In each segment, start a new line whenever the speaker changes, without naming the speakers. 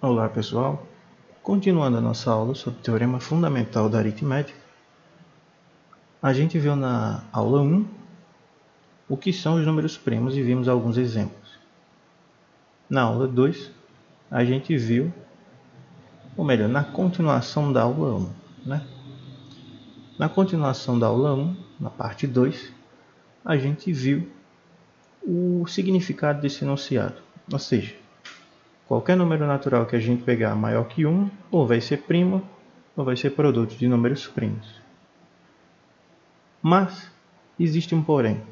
Olá pessoal, continuando a nossa aula sobre o teorema fundamental da aritmética, a gente viu na aula 1 o que são os números primos e vimos alguns exemplos. Na aula 2, a gente viu, ou melhor, na continuação da aula 1, Na continuação da aula 1, na parte 2, a gente viu o significado desse enunciado, ou seja, qualquer número natural que a gente pegar maior que 1, ou vai ser primo, ou vai ser produto de números primos. Mas existe um porém.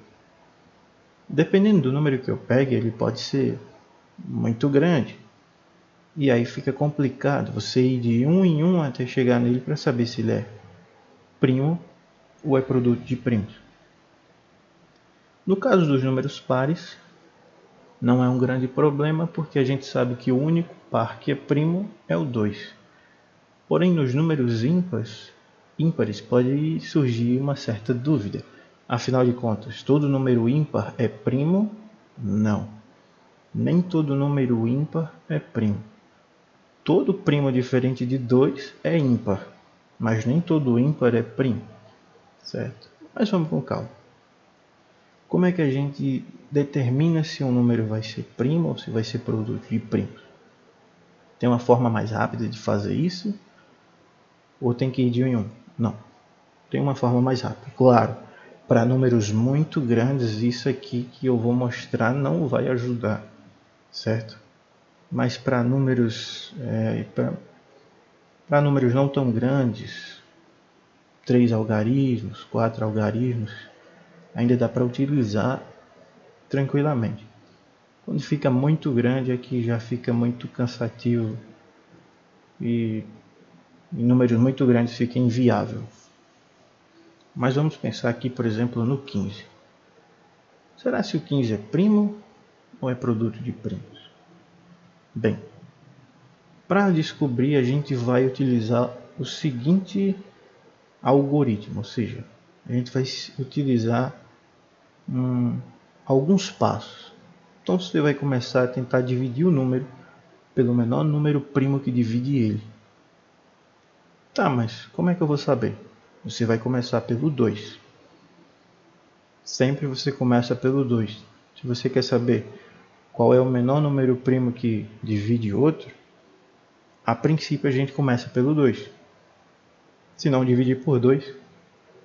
Dependendo do número que eu pegue, ele pode ser muito grande. E aí fica complicado você ir de um em um até chegar nele para saber se ele é primo ou é produto de primos. No caso dos números pares, não é um grande problema porque a gente sabe que o único par que é primo é o 2. Porém, nos números ímpares pode surgir uma certa dúvida. Afinal de contas, todo número ímpar é primo? Não. Nem todo número ímpar é primo. Todo primo diferente de 2 é ímpar, mas nem todo ímpar é primo, certo? Mas vamos com calma. Como é que a gente determina se um número vai ser primo ou se vai ser produto de primos? Tem uma forma mais rápida de fazer isso? Ou tem que ir de um em um? Não. Tem uma forma mais rápida. Claro, para números muito grandes, isso aqui que eu vou mostrar não vai ajudar, certo? Mas para números não tão grandes, 3 algarismos, 4 algarismos, ainda dá para utilizar tranquilamente. Quando fica muito grande aqui já fica muito cansativo e em números muito grandes fica inviável. Mas vamos pensar aqui, por exemplo, no 15. Será se o 15 é primo ou é produto de primos? Bem, para descobrir a gente vai utilizar o seguinte algoritmo, ou seja, a gente vai utilizar alguns passos. Então você vai começar a tentar dividir o número pelo menor número primo que divide ele. Tá, mas como é que eu vou saber? Você vai começar pelo 2. Sempre você começa pelo 2. Se você quer saber qual é o menor número primo que divide outro, a princípio a gente começa pelo 2. Se não dividir por 2,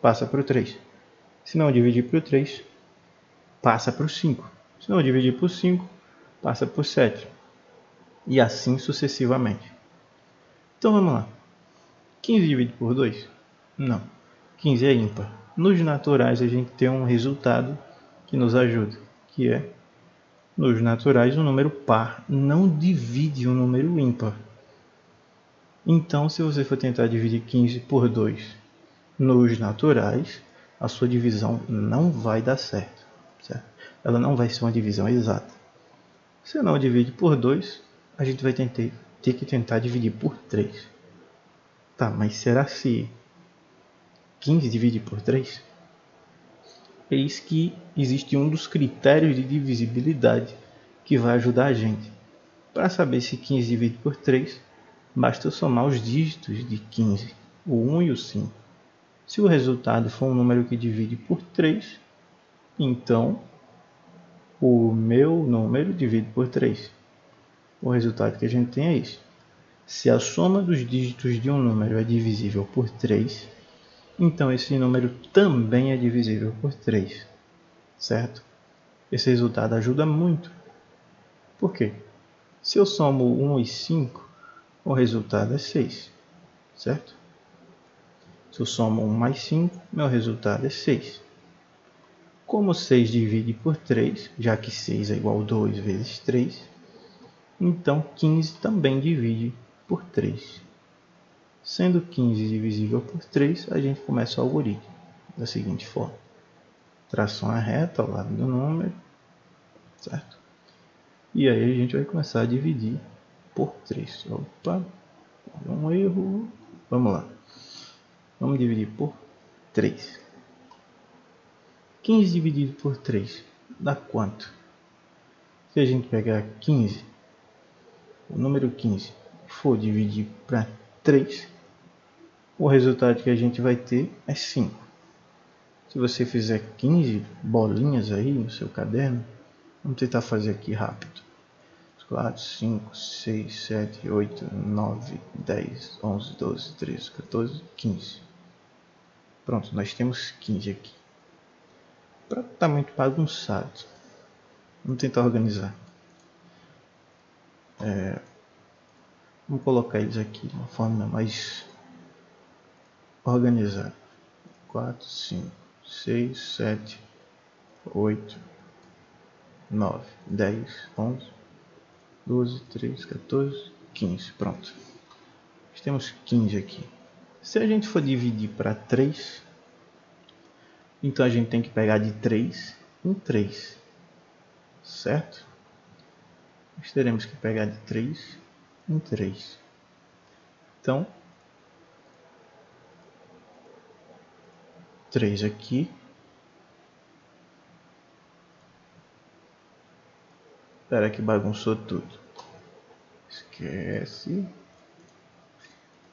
passa para o 3. Se não dividir por 3, passa para o 5. Se não dividir por 5, passa por 7. E assim sucessivamente. Então vamos lá. 15 dividido por 2? Não. 15 é ímpar. Nos naturais a gente tem um resultado que nos ajuda, que é, nos naturais, um número par não divide um número ímpar. Então, se você for tentar dividir 15 por 2 nos naturais, a sua divisão não vai dar certo. Ela não vai ser uma divisão exata. Se não divide por 2, a gente vai ter que tentar dividir por 3. Tá, mas será se 15 divide por 3? Eis que existe um dos critérios de divisibilidade que vai ajudar a gente. Para saber se 15 divide por 3, basta somar os dígitos de 15, o 1 e o 5. Se o resultado for um número que divide por 3, então o meu número divide por 3. O resultado que a gente tem é isso. Se a soma dos dígitos de um número é divisível por 3, então esse número também é divisível por 3, certo? Esse resultado ajuda muito. Por quê? Se eu somo 1 e 5, o resultado é 6, certo? Se eu somo 1 mais 5, meu resultado é 6. Como 6 divide por 3, já que 6 é igual a 2 vezes 3, então 15 também divide por 3. Sendo 15 divisível por 3, a gente começa o algoritmo da seguinte forma. Tração a reta ao lado do número, certo? E aí a gente vai começar a dividir por 3. Opa, um erro. Vamos lá. Vamos dividir por 3. 15 dividido por 3 dá quanto? Se a gente pegar 15, o número 15 for dividir para 3, o resultado que a gente vai ter é 5. Se você fizer 15 bolinhas aí no seu caderno, vamos tentar fazer aqui rápido. 4, 5, 6, 7, 8, 9, 10, 11, 12, 13, 14, 15. Pronto, nós temos 15 aqui. Para estar muito bagunçado, vamos tentar organizar. Vamos colocar eles aqui de uma forma mais organizada. 4, 5, 6, 7, 8, 9, 10, 11, 12, 13, 14, 15. Pronto. Nós temos 15 aqui. Se a gente for dividir para 3, então a gente tem que pegar de 3 em 3. Certo? Nós teremos que pegar de 3 em 3. Então, 3 aqui. Espera que bagunçou tudo. Esquece.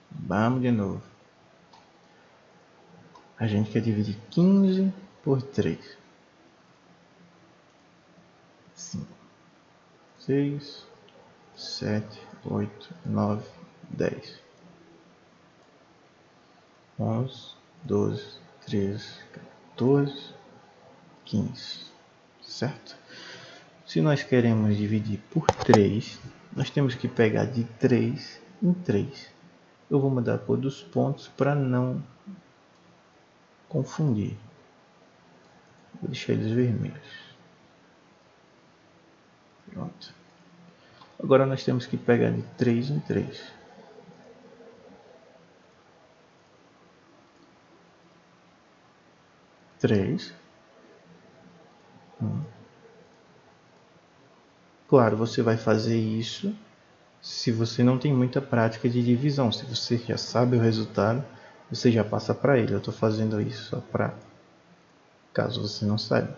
Vamos de novo. A gente quer dividir 15 por 3. 5, 6, 7, 8, 9, 10, 11, 12, 13, 14, 15. Certo? Se nós queremos dividir por 3, nós temos que pegar de 3 em 3. Eu vou mudar a cor dos pontos para não confundir. Vou deixar eles vermelhos. Pronto. Agora nós temos que pegar de 3 em 3. Três. Claro, você vai fazer isso se você não tem muita prática de divisão. Se você já sabe o resultado, você já passa para ele. Eu estou fazendo isso só para caso você não saiba.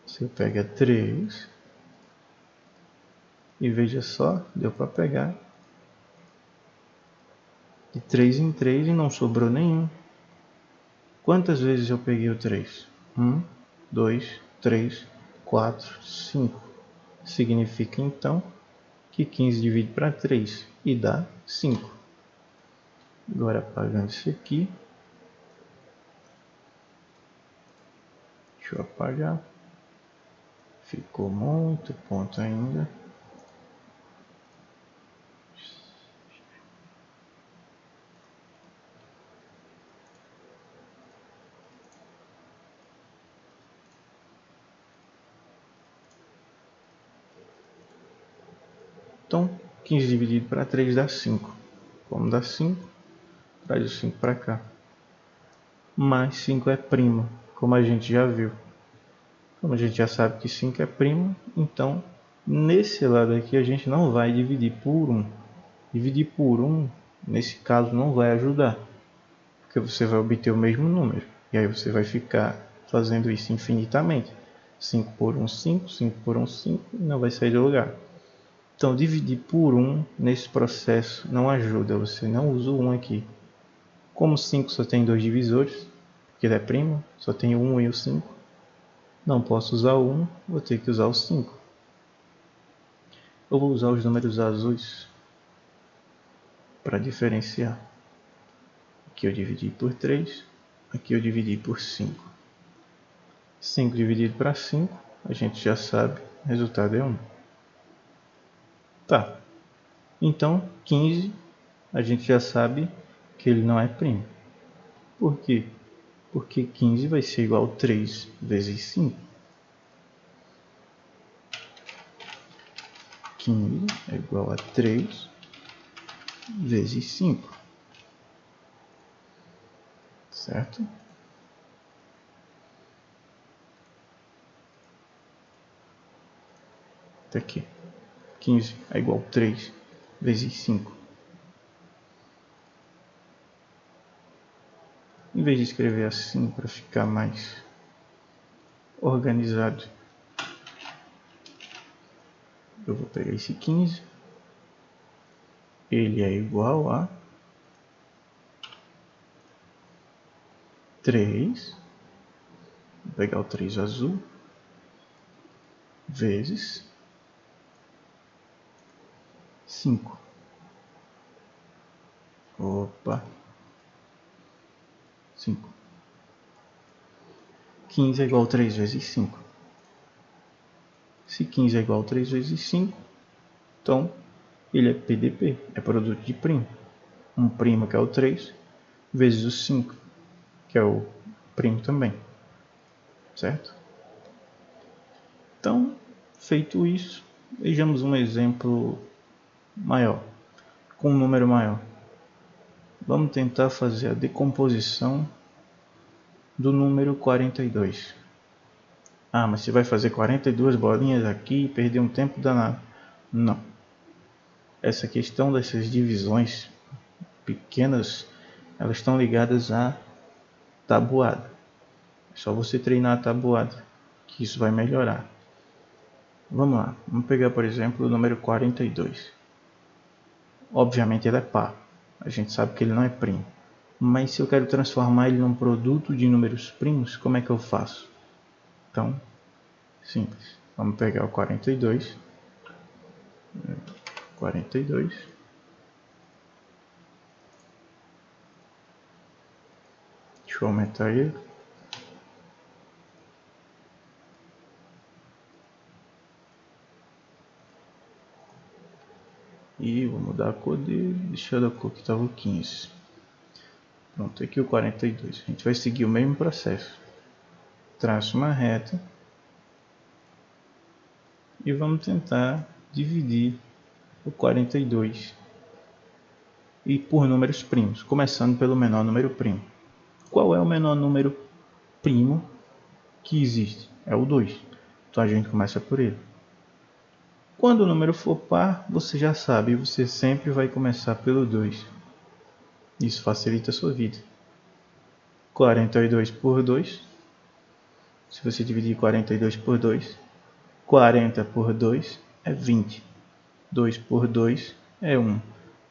Você pega 3 e veja só, deu para pegar de 3 em 3 e não sobrou nenhum. Quantas vezes eu peguei o 3? 1, 2, 3, 4, 5. Significa então que 15 divide para 3 e dá 5. Agora apagando isso aqui. Deixa eu apagar. Ficou muito ponto ainda. Então, 15 dividido para 3 dá 5. Como dá 5, traz o 5 para cá. Mais 5 é primo, como a gente já viu. Como a gente já sabe que 5 é primo, então nesse lado aqui a gente não vai dividir por 1. Dividir por 1, nesse caso, não vai ajudar, porque você vai obter o mesmo número. E aí você vai ficar fazendo isso infinitamente. 5 por 1, 5, 5 por 1, 5, e não vai sair do lugar. Então, dividir por 1 nesse processo não ajuda, você não usa o 1 aqui. Como 5 só tem 2 divisores, porque ele é primo, só tem o 1 e o 5, não posso usar o 1, vou ter que usar o 5. Eu vou usar os números azuis para diferenciar. Aqui eu dividi por 3, aqui eu dividi por 5. 5 dividido para 5, a gente já sabe, o resultado é 1. Tá, então 15 a gente já sabe que ele não é primo. Por quê? Porque 15 vai ser igual a 3 vezes 5. 15 é igual a 3 vezes 5. Certo? Tá aqui. 15 é igual a 3 vezes 5. Em vez de escrever assim para ficar mais organizado, eu vou pegar esse 15 ele é igual a 3, vou pegar o 3 azul, vezes 5. Opa, 5. 15 é igual a 3 vezes 5. Se 15 é igual a 3 vezes 5, então ele é PDP, é produto de primo. Um primo que é o 3, vezes o 5, que é o primo também. Certo? Então, feito isso, vejamos um exemplo maior, com um número maior. Vamos tentar fazer a decomposição do número 42. Ah, mas você vai fazer 42 bolinhas aqui e perder um tempo danado. Não. Essa questão dessas divisões pequenas, elas estão ligadas à tabuada. É só você treinar a tabuada, que isso vai melhorar. Vamos lá, vamos pegar por exemplo o número 42. Obviamente ele é par, a gente sabe que ele não é primo. Mas se eu quero transformar ele num produto de números primos, como é que eu faço? Então, simples. Vamos pegar o 42. 42. Deixa eu aumentar ele. E vou mudar a cor dele, deixando a cor que estava o 15. Pronto, aqui o 42. A gente vai seguir o mesmo processo. Traço uma reta. E vamos tentar dividir o 42 e por números primos, começando pelo menor número primo. Qual é o menor número primo que existe? É o 2. Então a gente começa por ele. Quando o número for par, você já sabe, você sempre vai começar pelo 2. Isso facilita a sua vida. 42 por 2. Se você dividir 42 por 2, 40 por 2 é 20. 2 por 2 é 1.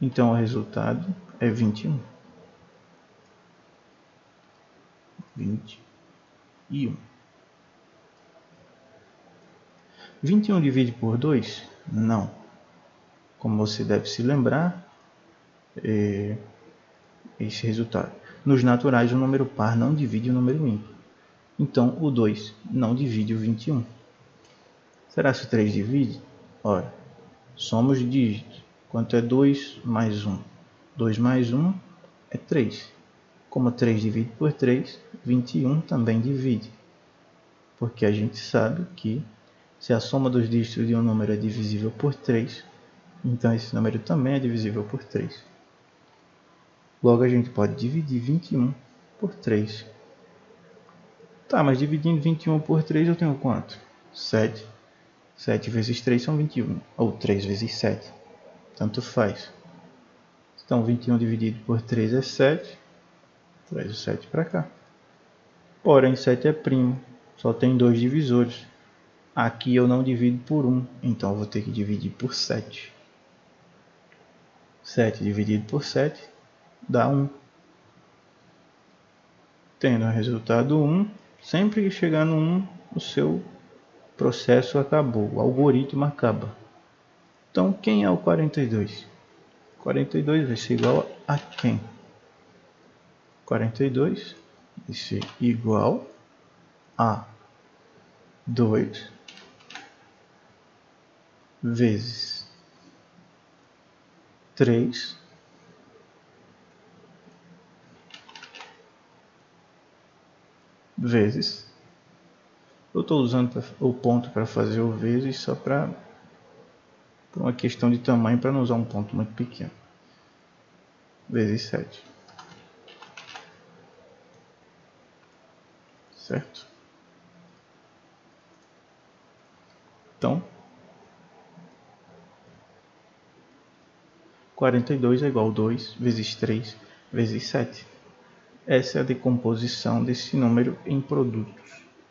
Então o resultado é 21. 21. 21 divide por 2? Não. Como você deve se lembrar, esse resultado. Nos naturais, o número par não divide o número ímpar. Então, o 2 não divide o 21. Será que o 3 divide? Ora, somos dígitos. Quanto é 2 mais 1? 2 mais 1 é 3. Como 3 divide por 3, 21 também divide. Porque a gente sabe que se a soma dos dígitos de um número é divisível por 3, então esse número também é divisível por 3. Logo a gente pode dividir 21 por 3. Tá, mas dividindo 21 por 3 eu tenho quanto? 7. 7 vezes 3 são 21. Ou 3 vezes 7. Tanto faz. Então 21 dividido por 3 é 7. Traz o 7 para cá. Porém 7 é primo. Só tem 2 divisores. Aqui eu não divido por 1. Então eu vou ter que dividir por 7. 7 dividido por 7 dá 1. Tendo o resultado 1, sempre que chegar no 1, o seu processo acabou, o algoritmo acaba. Então, quem é o 42? 42 vai ser igual a quem? 42 vai ser igual a 2 vezes 3 vezes. Eu estou usando o ponto para fazer o vezes só para uma questão de tamanho, para não usar um ponto muito pequeno. Vezes 7. Certo? Então, 42 é igual a 2 vezes 3 vezes 7. Essa é a decomposição desse número em produtos.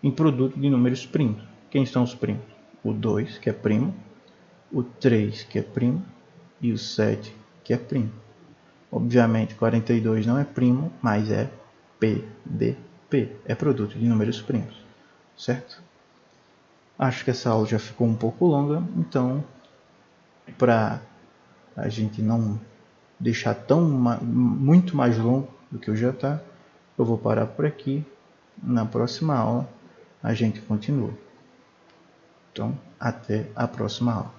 Em produto de números primos. Quem são os primos? O 2, que é primo, o 3, que é primo, e o 7, que é primo. Obviamente 42 não é primo, mas é PDP, é produto de números primos, certo? Acho que essa aula já ficou um pouco longa, então para a gente não deixar muito mais longo do que o já está, eu vou parar por aqui. Na próxima aula a gente continua. Então, até a próxima aula.